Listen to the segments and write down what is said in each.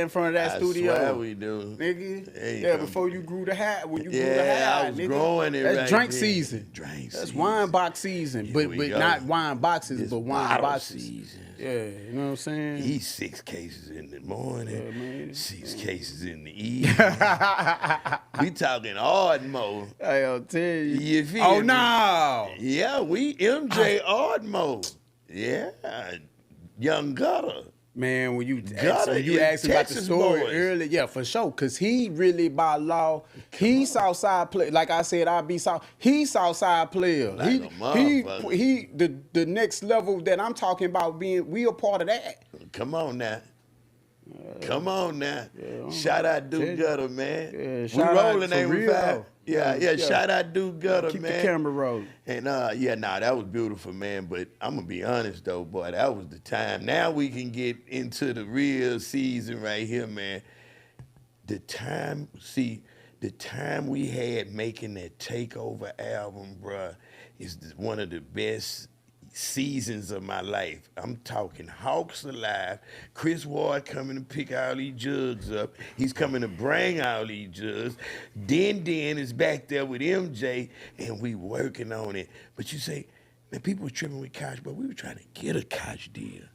in front of that studio. I swear we do. Nigga. Yeah, before you grew the hat. When you grew the Yeah, hat, I was nigga. growing it That's right drink then. season. Drink That's season. wine box season. Here But we go. not wine boxes, This but wine bottle boxes. season. Yeah, you know what I'm saying? Eat 6 cases in the morning, Yeah, man. 6 cases in the evening. We talking Ardmo. I'll tell you. You feel Oh, me? no. Yeah, we MJ Ardmo. Yeah, Young Gutter. Man, when you Gutter asked is about the Texas story boys. earlier, yeah, for sure, because he really, by law, he's Southside player. Like I said, I be South. He's Southside player. Like a he motherfucker. the next level that I'm talking about we a part of that. Come on now. Come on now. Yeah, shout out tell you. Duke Gutter, man. Yeah, We shout out rolling, for ain't we, real, Fab? though. Yeah, shout out Duke Gutter, Keep man. the camera rolling. And that was beautiful, man. But I'm gonna be honest though, boy, that was the time. Now we can get into the real season right here, man. The time we had making that Takeover album, bruh, is one of the best seasons of my life. I'm talking Hawk's alive. Chris Ward coming to pick all these jugs up. He's coming to bring all these jugs. Den is back there with MJ, and we working on it. But you say, man, people were tripping with Koch, but we were trying to get a Koch deal.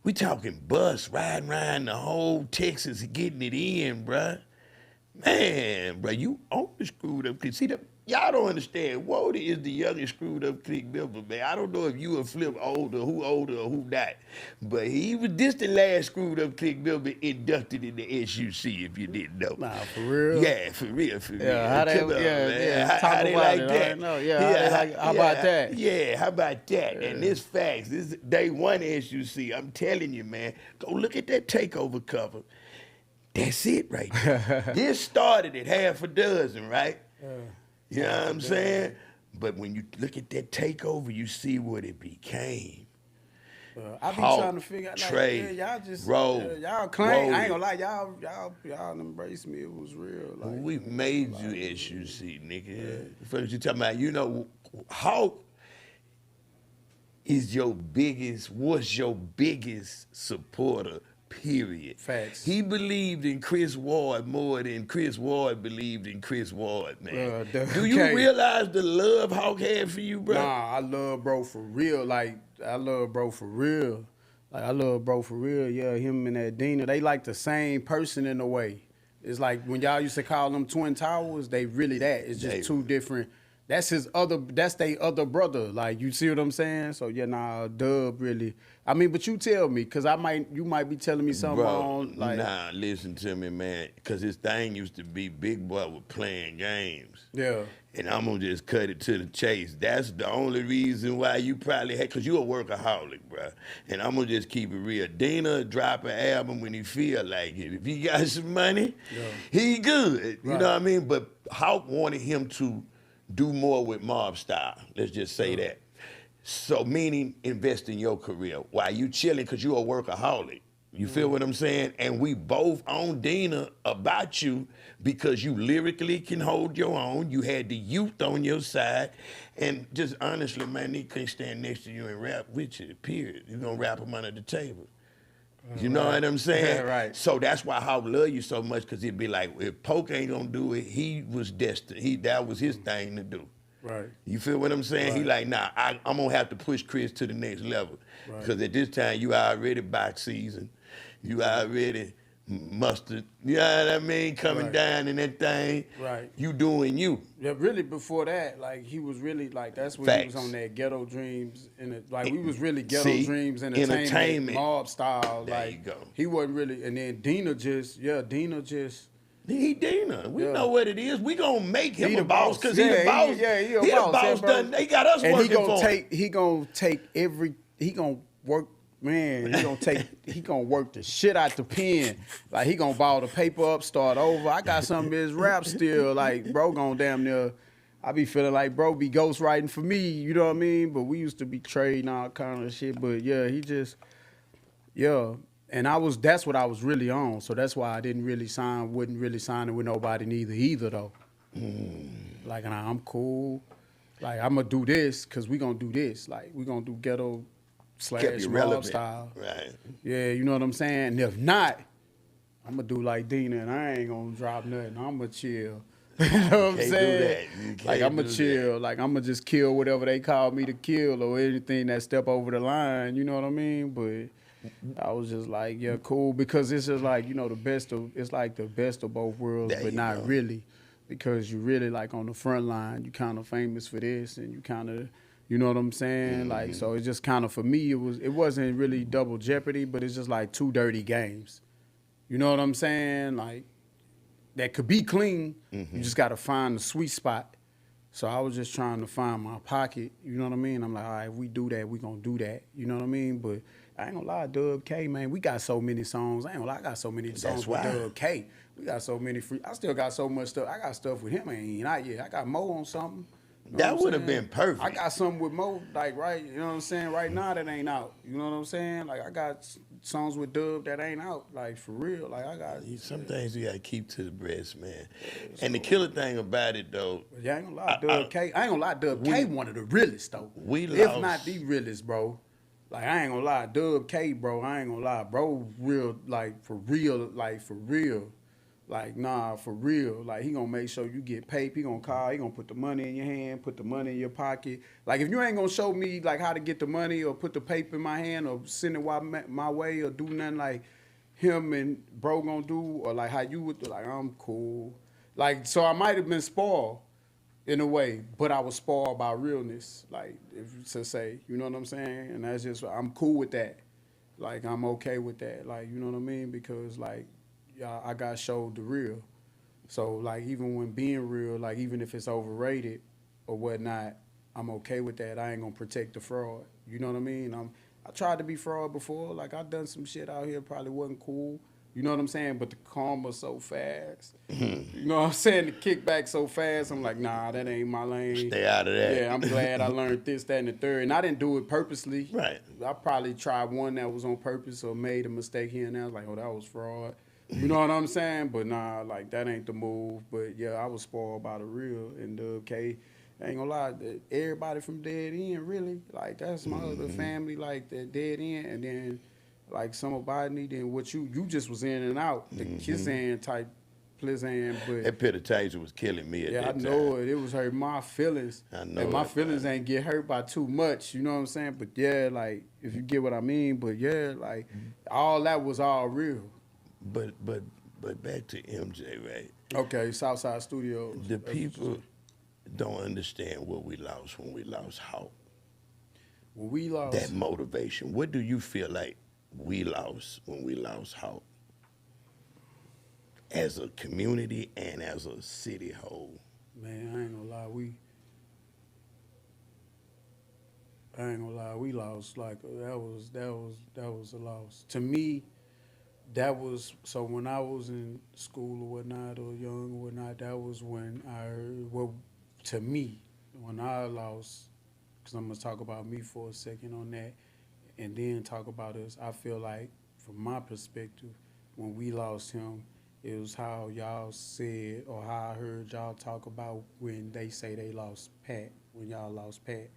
We talking bus, riding around the whole Texas, getting it in, bruh. Man, bruh, you on the screwed up. See, y'all don't understand. Wody is the youngest screwed up clique member, man. I don't know if you or Flip older or who not. But he was this the last screwed up clique member inducted in the SUC, if you didn't know. Nah, for real? Yeah, for real. Yeah, how they, Come on, man. talk How they about like it. that? I know. Yeah, how about that? Yeah, how about that? And this facts. This is day one SUC. I'm telling you, man. Go look at that Takeover cover. That's it right there. This started at half a dozen, right? You know what I'm saying? But when you look at that Takeover, you see what it became. I be Hawk, trying to figure out, like, Trey, y'all just, Roll, y'all claim, I ain't Roll. gonna lie, y'all embraced me. It was real. Like, We made you SUC, nigga. First you talking about, you know, Hawk is was your biggest supporter, period. Facts. He believed in Chris Ward more than Chris Ward believed in Chris Ward, man. Do you realize the love Hawk had for you, bro? Nah, I love bro for real. Like, I love bro for real. Yeah, him and that Dina, they like the same person in a way. It's like when y'all used to call them Twin Towers, they really that. It's just two different. That's they other brother. Like, you see what I'm saying? So yeah, nah, Dub really. I mean, but you tell me, cause you might be telling me something wrong. Like, nah, listen to me, man. Cause his thing used to be Big Boy was playing games. Yeah. And I'm gonna just cut it to the chase. That's the only reason why you probably had, cause you a workaholic, bro. And I'm gonna just keep it real. Dina drop an album when he feel like it. If he got some money, he good. You know what I mean? But Hawk wanted him to do more with mob style. Let's just say that. So meaning invest in your career while you chilling, because you a workaholic. You feel what I'm saying? And we both on Dina about you because you lyrically can hold your own. You had the youth on your side. And just honestly, man, he couldn't stand next to you and rap with you, period. You're going to rap him under the table. You know what I'm saying? Yeah, right. So that's why Hawk love you so much, because he'd be like, if Poke ain't going to do it, he was destined. That was his thing to do. Right. You feel what I'm saying? He like, nah, I'm going to have to push Chris to the next level. Because at this time, you already box season. You already mustard, you know what I mean? Coming down in that thing. Right. You doing you. Yeah, really before that, like, he was really, like, that's when he was on that Ghetto Dreams. Like, we was really Ghetto Dreams entertainment, mob style. There like, you go. He wasn't really, and then Dina just. He Dina. We know what it is. We gonna make him He a the boss, because he the boss. he a he boss. the boss done. They got us and working for him. He gonna work, man. He gonna work the shit out the pen. Like, he gonna ball the paper up, start over. I got some of his rap still. Like, bro gonna damn near. I be feeling like bro be ghostwriting for me. You know what I mean? But we used to be trading all kind of shit. But yeah, he just, And that's what I was really on. So that's why I wouldn't really sign it with nobody either though. Like, nah, I'm cool. Like, I'm gonna do this because we gonna do this. Like, we gonna do ghetto / mob style. Right. Yeah, you know what I'm saying? And if not, I'm gonna do like Dina, and I ain't gonna drop nothing. I'm gonna chill. You know what I'm Can't saying? do that. You Like can't I'm gonna do chill. that. Like I'm gonna just kill whatever they call me to kill or anything that step over the line. You know what I mean? But I was just like, yeah, cool, because it's just like, the best of, it's like the best of both worlds, There but you not go. really, because you really like on the front line, you kind of famous for this, and you kind of, you know what I'm saying? Like, so it's just kind of, for me, it wasn't really double jeopardy, but it's just like two dirty games. You know what I'm saying? Like, that could be clean. You just got to find the sweet spot. So I was just trying to find my pocket. You know what I mean? I'm like, all right, if we do that, we gonna do that. You know what I mean? But I ain't gonna lie, Dub K, man, we got so many songs. I ain't gonna lie, I got so many songs That's with why. Dub K. We got so many free. I still got so much stuff. I got stuff with him ain't out yet. I got Mo on something. You know what That I'm would have saying? been I perfect. got something with Mo, like, right, you know what I'm saying? Right now that ain't out. You know what I'm saying? Like, I got songs with Dub that ain't out, like, for real. Like, I got, Some things you gotta keep to the breast, man. And the so, killer thing about it though, but yeah, I ain't gonna lie, I, Dub K. I ain't gonna lie, Dub K we one of the realest though. we If not the lost. realest, bro. Like I ain't gonna lie, Dub K, bro. I ain't gonna lie, bro. Real, like for real, like for real. Like nah, for real. Like he gonna make sure you get paid. He gonna call. He gonna put the money in your hand, put the money in your pocket. Like if you ain't gonna show me like how to get the money or put the paper in my hand or send it my way or do nothing like him and bro gonna do or like how you would do, like I'm cool. Like so I might have been spoiled in a way, but I was spoiled by realness, like if to say, you know what I'm saying? And that's just I'm cool with that. Like I'm okay with that. Like, you know what I mean? Because like yeah, I got showed the real. So like even when being real, like even if it's overrated or whatnot, I'm okay with that. I ain't gonna protect the fraud. You know what I mean? I tried to be fraud before. Like I done some shit out here probably wasn't cool. You know what I'm saying? But the karma so fast. You know what I'm saying? The kickback so fast. I'm like, nah, that ain't my lane. Stay out of Yeah, I'm glad I that. learned this, that, and the third. And I didn't do it purposely. Right. I probably tried one that was on purpose or made a mistake here and there. I was like, oh, that was fraud. You know what I'm saying? But nah, like that ain't the move. But yeah, I was spoiled by the real. And okay, I ain't gonna lie, everybody from Dead End really, like that's my other family, like the Dead End, and then like some of Botany, then what you just was in and out, the Kizan type Plizzan, but That pit of taser was killing me at yeah, I that know time. it. It was hurt my feelings. I And know my it, feelings man. ain't get hurt by too much, you know what I'm saying? But yeah, like if you get what I mean, but yeah, like all that was all real. But but but back to MJ, right? Okay, Southside Studios. The That's what you people said. don't understand what we lost when we lost Hawk. When we That lost, motivation. What do you feel like we lost when we lost Hawk? As a community and as a city whole. man, I ain't gonna lie, we lost. Like that was a loss to me. That was so when I was in school or whatnot or young or whatnot. That was when I heard, well, to me when I lost. Because I'm gonna talk about me for a second on that, and then talk about us. I feel like from my perspective, when we lost him, it was how y'all said or how I heard y'all talk about when they say they lost Pat, when y'all lost Pat.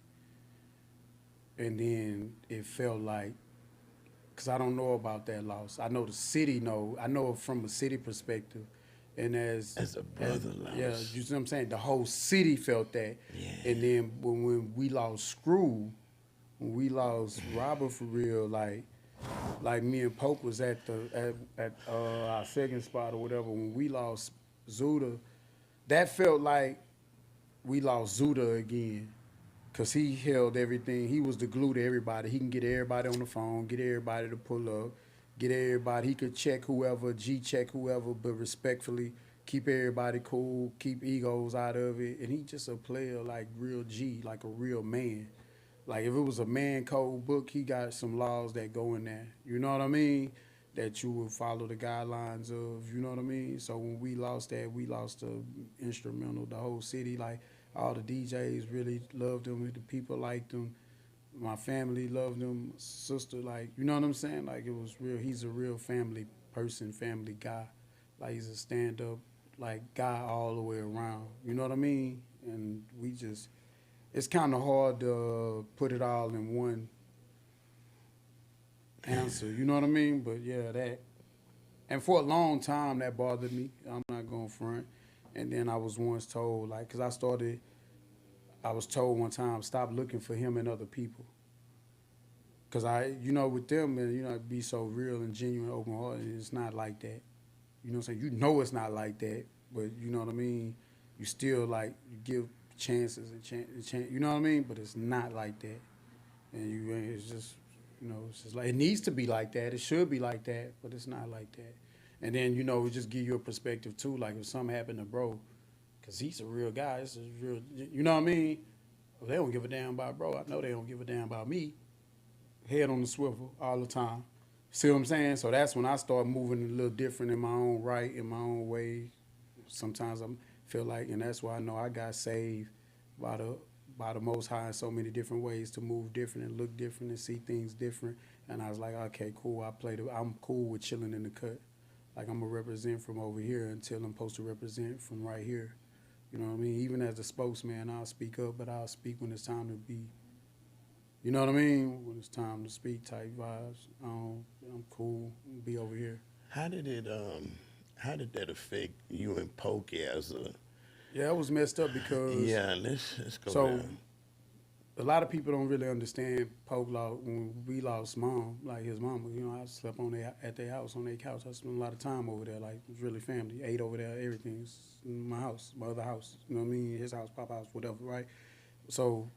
And then it felt like, because I don't know about that loss. I know the city know. I know it from a city perspective. And As a brother yeah, loss. you see what I'm saying? The whole city felt that. Yeah. And then when we lost Screw, when we lost Robert for real, like me and Poke was at our second spot or whatever. When we lost Zuda, that felt like we lost Zuda again. Cause he held everything. He was the glue to everybody. He can get everybody on the phone, get everybody to pull up, get everybody. He could check whoever, G check whoever, but respectfully keep everybody cool, keep egos out of it. And he just a player like real G, like a real man. Like if it was a man code book, he got some laws that go in there. You know what I mean? That you would follow the guidelines of. You know what I mean? So when we lost that, we lost the instrumental, the whole city. Like all the DJs really loved him. The people liked him. My family loved him. Sister, like you know what I'm saying? Like it was real. He's a real family person, family guy. Like he's a stand up like guy all the way around. You know what I mean? And we just it's kind of hard to put it all in one answer. You know what I mean? But yeah, that. And for a long time, that bothered me. I'm not going front. And then I was once told, like, because I was told one time, stop looking for him in other people. Because with them, man, be so real and genuine, open hearted. It's not like that. You know what I'm saying? You know it's not like that, but you know what I mean? You still, like, you give chances and chance, you know what I mean? But it's not like that. And it's just, it's just like, it needs to be like that. It should be like that, but it's not like that. And then, it just give you a perspective, too. Like, if something happened to bro, because he's a real guy. It's a real, you know what I mean? Well, they don't give a damn about bro. I know they don't give a damn about me. Head on the swivel all the time. See what I'm saying? So that's when I start moving a little different in my own right, in my own way. Sometimes I feel like, and that's why I know I got saved by the Most High in so many different ways to move different and look different and see things different. And I was like, okay, cool. I'm cool with chilling in the cut. Like, I'm going to represent from over here until I'm supposed to represent from right here. You know what I mean? Even as a spokesman, I'll speak up, but I'll speak when it's time to be. You know what I mean? When it's time to speak type vibes. I'm cool. I'll be over here. How did that affect you and Pokey as a? Yeah, it was messed up because. Yeah, let's go down. A lot of people don't really understand Poke lost when we lost mom, like his mama. I slept at their house on their couch. I spent a lot of time over there. Like, it was really family. Ate over there, everything. It's my house, my other house. You know what I mean? His house, Pop house, whatever, right? So,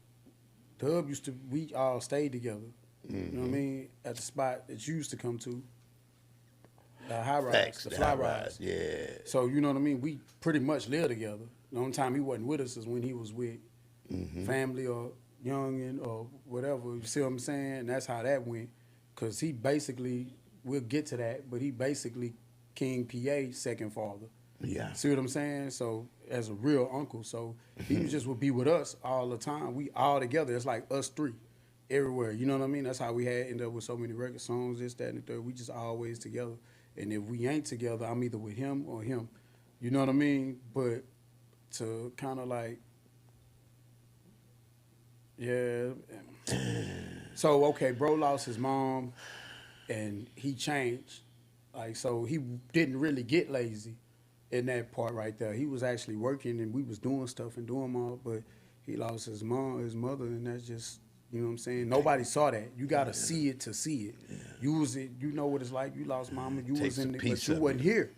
we all stayed together. Mm-hmm. You know what I mean? At the spot that you used to come to. The high rise, the fly rise. Yeah. So, you know what I mean? We pretty much lived together. The only time he wasn't with us is when he was with family or youngin' or whatever. You see what I'm saying? And that's how that went. Because he basically, we'll get to that, but he basically King PA second father. Yeah. See what I'm saying? So, as a real uncle. So, he just would be with us all the time. We all together. It's like us three everywhere. You know what I mean? That's how we ended up with so many record songs, this, that, and the third. We just always together. And if we ain't together, I'm either with him or him. You know what I mean? But to kind of like, yeah. So, okay, bro lost his mom, and he changed. Like, so he didn't really get lazy in that part right there. He was actually working, and we was doing stuff and doing all, but he lost his mother, and that's just, you know what I'm saying? Nobody saw that. You got to see it to see it. Yeah. You know what it's like. You lost mama. You was in it, but you wasn't here.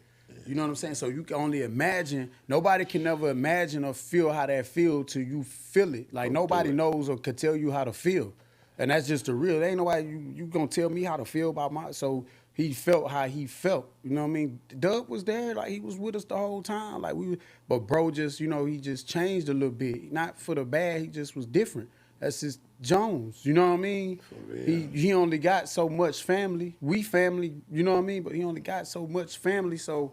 You know what I'm saying? So you can only imagine. Nobody can never imagine or feel how that feel till you feel it. Like, nobody knows or could tell you how to feel. And that's just the real. There ain't nobody, you going to tell me how to feel about my, so he felt how he felt. You know what I mean? Doug was there. Like, he was with us the whole time. Like, but bro just, he just changed a little bit. Not for the bad. He just was different. That's just Jones, you know what I mean? He only got so much family. We family, you know what I mean? But he only got so much family, so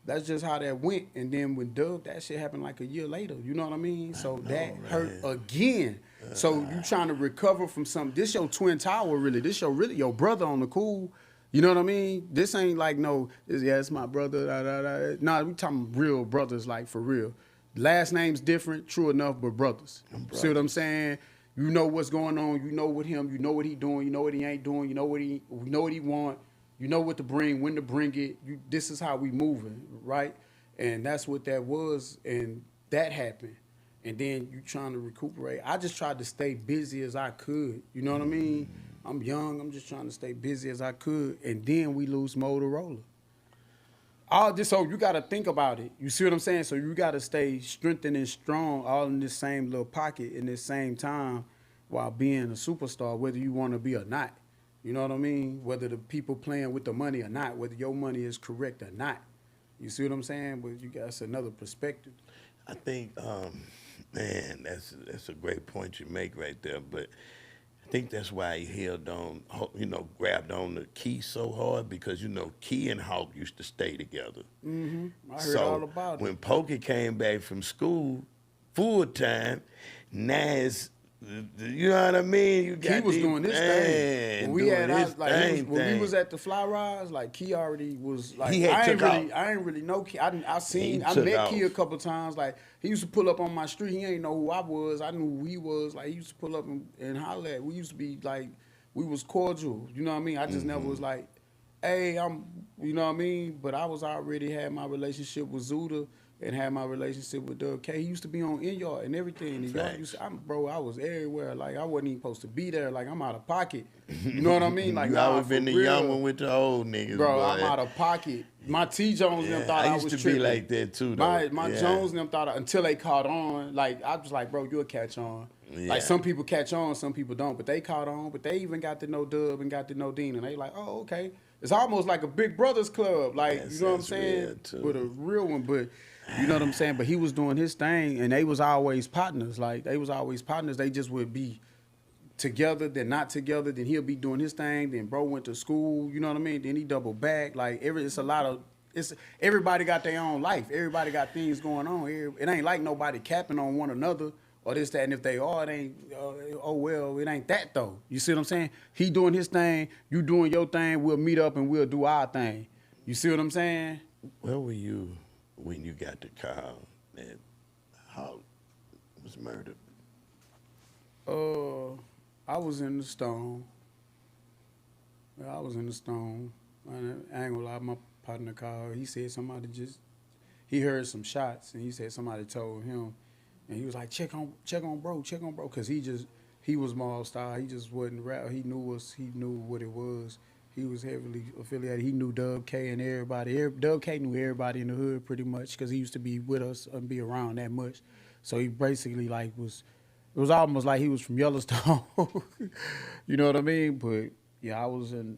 that's just how that went. And then with Doug, that shit happened like a year later, you know what I mean? So that hurt again. So you trying to recover from something. This your twin tower, really. This your brother on the cool. You know what I mean? This ain't like it's my brother. Nah, we talking real brothers, like for real. Last name's different, true enough, but brothers. See what I'm saying? You know what's going on. You know with him. You know what he doing. You know what he ain't doing. You know what he want. You know what to bring, when to bring it. This is how we moving, right? And that's what that was, and that happened. And then you trying to recuperate. I just tried to stay busy as I could. You know what I mean? I'm young. I'm just trying to stay busy as I could. And then we lose Motorola. All this, so you got to think about it. You see what I'm saying? So you got to stay strengthened and strong all in this same little pocket in this same time while being a superstar, whether you want to be or not. You know what I mean? Whether the people playing with the money or not, whether your money is correct or not. You see what I'm saying? But that's another perspective. I think, man, that's a great point you make right there. But I think that's why he held on, grabbed on the Key so hard, because, Key and Hawk used to stay together. Mm-hmm. I heard all about it. When Pokey came back from school full time, now it's, you know what I mean? Key was doing this thing. When we was at the Fly Rise, like, Key already was like, I ain't really know Key. I met Key a couple times. Like, he used to pull up on my street. He ain't know who I was. I knew who he was. Like, he used to pull up and holler at. We used to be like, we was cordial. You know what I mean? I just never was like, hey, you know what I mean? But I was already had my relationship with Zuda and had my relationship with Doug K. He used to be on In Yard and everything. The yard used Facts. to, bro, I was everywhere. Like, I wasn't even supposed to be there. Like, I'm out of pocket. You know what I mean? Like, You nah, always for been the young real. one with the old niggas, Bro, I'm boy. out of pocket. My T Jones and them Yeah, thought I I used was to tripping. be like that too, though. My Yeah. Jones and them thought until they caught on. Like I was like, bro, you'll catch on. Yeah. Like some people catch on, some people don't. But they caught on. But they even got to know Dub and got to know Dean, and they like, oh, okay. It's almost like a Big Brothers Club. Like That's- you know what I'm that's saying? real, too. With a real one, but. You know what I'm saying? But he was doing his thing, and they was always partners. Like they was always partners. They just would be together, then not together. Then he'll be doing his thing. Then bro went to school. You know what I mean? Then he double back. Like it's a lot of. It's everybody got their own life. Everybody got things going on. It ain't like nobody capping on one another or this that. And if they are, it ain't. Oh well, it ain't that though. You see what I'm saying? He doing his thing. You doing your thing. We'll meet up and we'll do our thing. You see what I'm saying? Where were you when you got the call that Hawk was murdered? I was in the Stone. I was in the Stone. I ain't gonna lie, my partner called. He said he heard some shots, and he said somebody told him, and he was like, check on bro, cause he was Mall Star. He just wasn't rap. He knew us. He knew what it was. He was heavily affiliated. He knew Dub K and everybody. Dub K knew everybody in the hood pretty much, cause he used to be with us and be around that much. So he basically like was. It was almost like he was from Yellowstone. You know what I mean? But yeah, I was in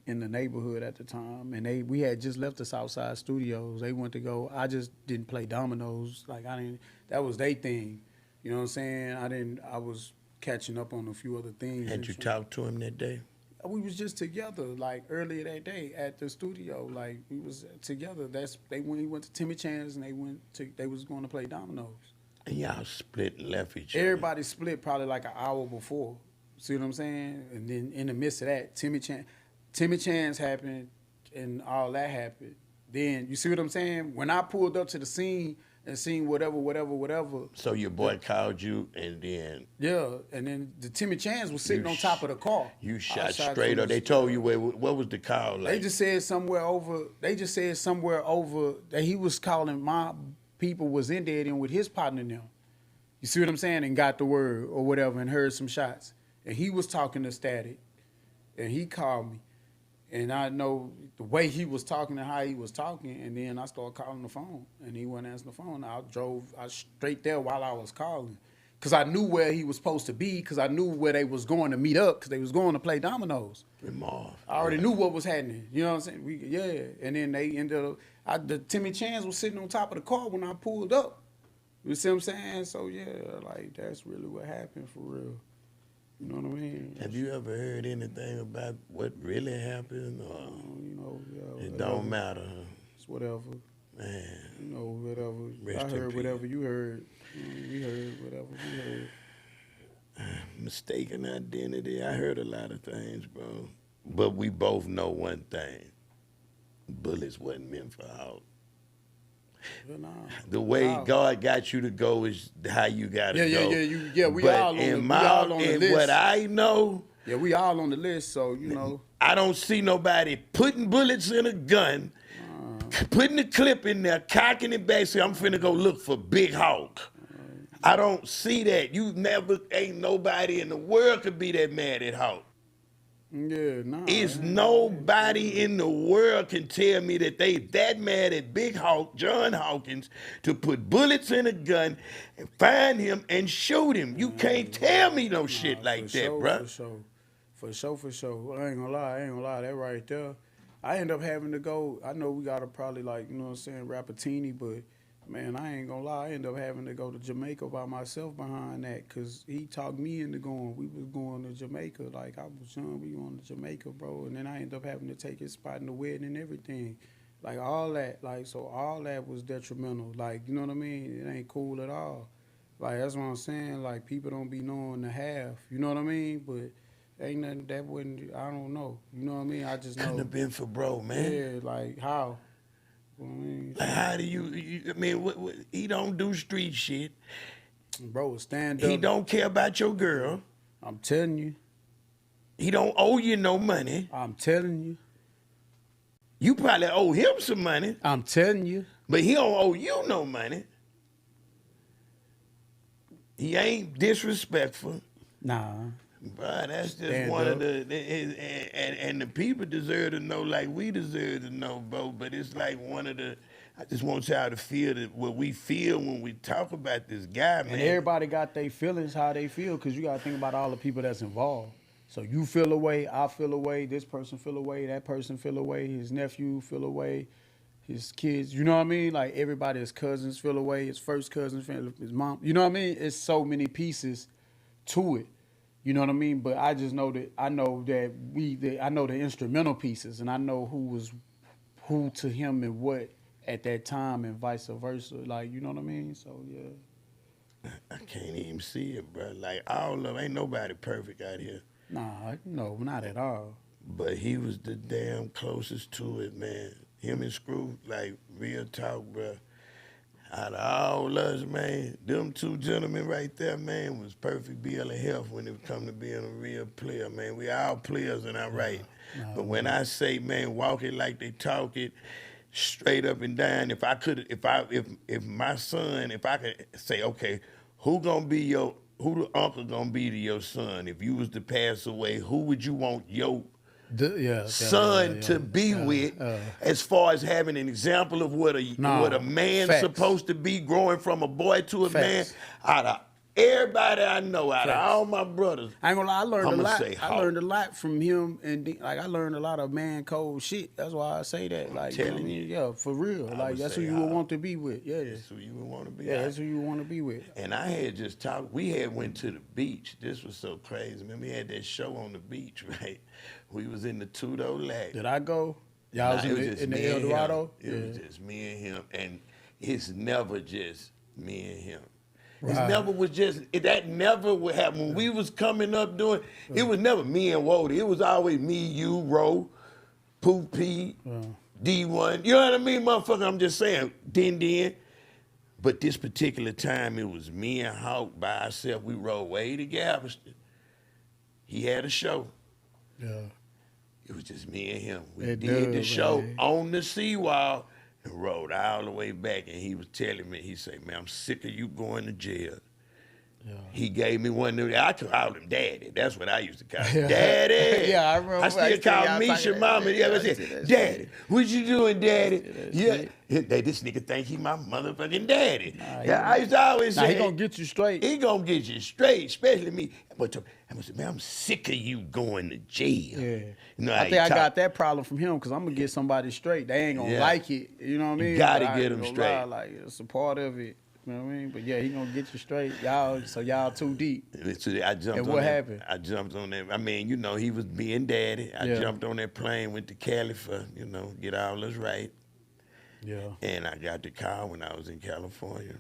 the neighborhood at the time, and we had just left the Southside Studios. They went to go. I just didn't play dominoes. Like I didn't. That was their thing. You know what I'm saying? I didn't. I was catching up on a few other things. Had you talked to him that day? We was just together, like earlier that day at the studio. Like we was together. He went to Timmy Chan's, and they was going to play dominoes. And y'all split and left each other. Everybody split probably like an hour before. See what I'm saying? And then in the midst of that, Timmy Chan's happened and all that happened. Then you see what I'm saying? When I pulled up to the scene and seen whatever. So your boy called you, and then Yeah, and then the Timmy Chan's was sitting on top of the car. you shot outside straight from up. the They told you what was the call like? They just said somewhere over that he was calling my people was in there and with his partner now. You see what I'm saying? And got the word or whatever and heard some shots. And he was talking to Static. And he called me. And I know the way he was talking and how he was talking. And then I started calling the phone. And he wasn't answering the phone. I straight there while I was calling. Because I knew where he was supposed to be. Because I knew where they was going to meet up. Because they was going to play dominoes. I already knew what was happening. You know what I'm saying? And then they ended up, the Timmy Chan's was sitting on top of the car when I pulled up. You see what I'm saying? So yeah, like that's really what happened for real. You know what I mean? Have you ever heard anything about what really happened? Or You know, yeah, it don't matter, huh? It's whatever. Man. You know, whatever. Rest I in heard peace. whatever you heard. We heard whatever we heard. Mistaken identity. I heard a lot of things, bro. But we both know one thing. Bullets wasn't meant for Hawk. But nah, The way nah. God got you to go is how you got to go. We But all on in we all on the in list. what I know, Yeah, we all on the list, so you know. I don't see nobody putting bullets in a gun, putting the clip in there, cocking it back, say, I'm finna go look for Big Hawk. I don't see that. Ain't nobody in the world could be that mad at Hawk. Yeah, nah. It's man. nobody in the world can tell me that they that mad at Big Hawk, John Hawkins, to put bullets in a gun and find him and shoot him. You can't tell me no shit like that, bruh. For sure. I ain't gonna lie, that right there. I end up having to go, I know we gotta probably like, you know what I'm saying, Rapatini, but man, I ain't gonna lie, I end up having to go to Jamaica by myself behind that, cause he talked me into going. We was going to Jamaica, like I was young, we going to Jamaica, bro, and then I ended up having to take his spot in the wedding and everything. Like all that, like, so all that was detrimental, like, you know what I mean? It ain't cool at all. Like, that's what I'm saying, like, people don't be knowing the half, you know what I mean? But ain't nothing that wouldn't, I don't know, you know what I mean? I just know. Couldn't have been for bro, man. Yeah, like, how? You know what I mean? Like, how do I mean, what, he don't do street shit. Bro, stand up. He don't care about your girl. I'm telling you. He don't owe you no money. I'm telling you. You probably owe him some money, I'm telling you. but he don't owe you no money. He ain't disrespectful. Nah. Bruh, that's just Stand one up. of and the people deserve to know like we deserve to know, bro. But it's like one of the, I just want y'all to feel that what we feel when we talk about this guy, man. And everybody got their feelings, how they feel, because you got to think about all the people that's involved. So you feel away, I feel away, this person feel away, that person feel away, his nephew feel away, his kids, you know what I mean? Like everybody, his cousins feel away, his first cousins, his mom, you know what I mean? It's so many pieces to it. You know what I mean? But I just know that I know the instrumental pieces, and I know who was who to him and what at that time, and vice versa. Like, you know what I mean? So yeah. I can't even see it, bro. Like all of ain't nobody perfect out here. Nah, no, not at all. But he was the damn closest to it, man. Him and Screw, like real talk, bro. Out of all us, man, them two gentlemen right there, man, was perfect bill of health when it come to being a real player, man. We all players in our right. But when I say, man, walk it like they talk it, straight up and down, if my son, if I could say, okay, who the uncle gonna be to your son? If you was to pass away, who would you want your son to be with, as far as having an example of what a man's supposed to be, growing from a boy to a man? Out of everybody I know, out of all my brothers, I ain't gonna lie, I learned a lot. I learned a lot from him, and like I learned a lot of man code shit. That's why I say that. Like, you know what I mean? Yeah, for real. Like that's who you would want to be with. Yeah, that's who you would want to be. Yeah, that's who you want to be with. And I had just talked. We had went to the beach. This was so crazy. Remember, we had that show on the beach, right? We was in the Tudo Lac. Did I go? Y'all was in the El Dorado? It was just me and him. And it's never just me and him. Right. It never was just, that never would happen. When we was coming up doing, it was never me and Wody. It was always me, you, Ro, Pooh P, D1. You know what I mean, motherfucker? I'm just saying, Din. But this particular time, it was me and Hawk by ourselves. We rode way to Galveston. He had a show. Yeah. It was just me and him. We did the show on the seawall and rode all the way back. And he was telling me, he said, man, I'm sick of you going to jail. Yeah. He gave me one new, I called him Daddy. That's what I used to call him. Daddy. Yeah, I remember. I still call Misha Mama. I said, Daddy, what you doing, Daddy? Yeah. This nigga think he my motherfucking daddy. I used to always say, he gonna get you straight. He gonna get you straight, especially me. But I said, man, I'm sick of you going to jail. Yeah. You know, I think I got that problem from him because I'm gonna get somebody straight. They ain't gonna like it. You know what I mean? You gotta get them straight. Like, it's a part of it. You know what I mean? But yeah, he gonna get you straight. Y'all too deep. So I jumped and on what that. happened? I jumped on that. I mean, you know, he was being daddy. I jumped on that plane, went to Cali for, you know, get all us right. Yeah. And I got the car when I was in California.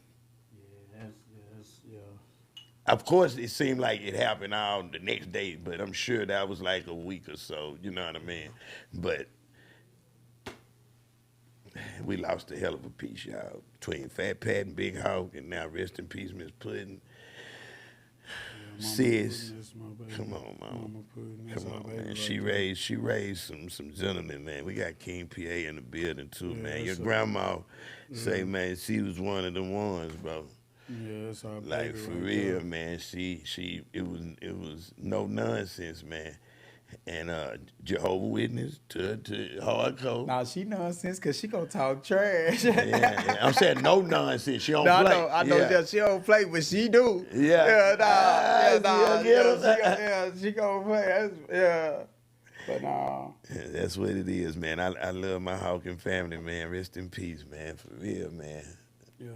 Yeah. Of course, it seemed like it happened all the next day, but I'm sure that was like a week or so. You know what I mean? But we lost a hell of a piece, y'all, between Fat Pat and Big Hawk, and now rest in peace, Miss Puddin'. Sis, come on, mama. Come on, man. She raised some gentlemen, man. We got King PA in the building too, man. Your grandma say, man, she was one of the ones, bro. Yeah, that's our like for real, man. It was no nonsense, man. And Jehovah's Witness to hardcore. Nah, she nonsense because she gonna talk trash. yeah. I'm saying no nonsense. She don't play. I know that she don't play, but she do. Yeah. She gonna play. But nah. Yeah, that's what it is, man. I love my Hawk and family, man. Rest in peace, man. For real, man. Yeah.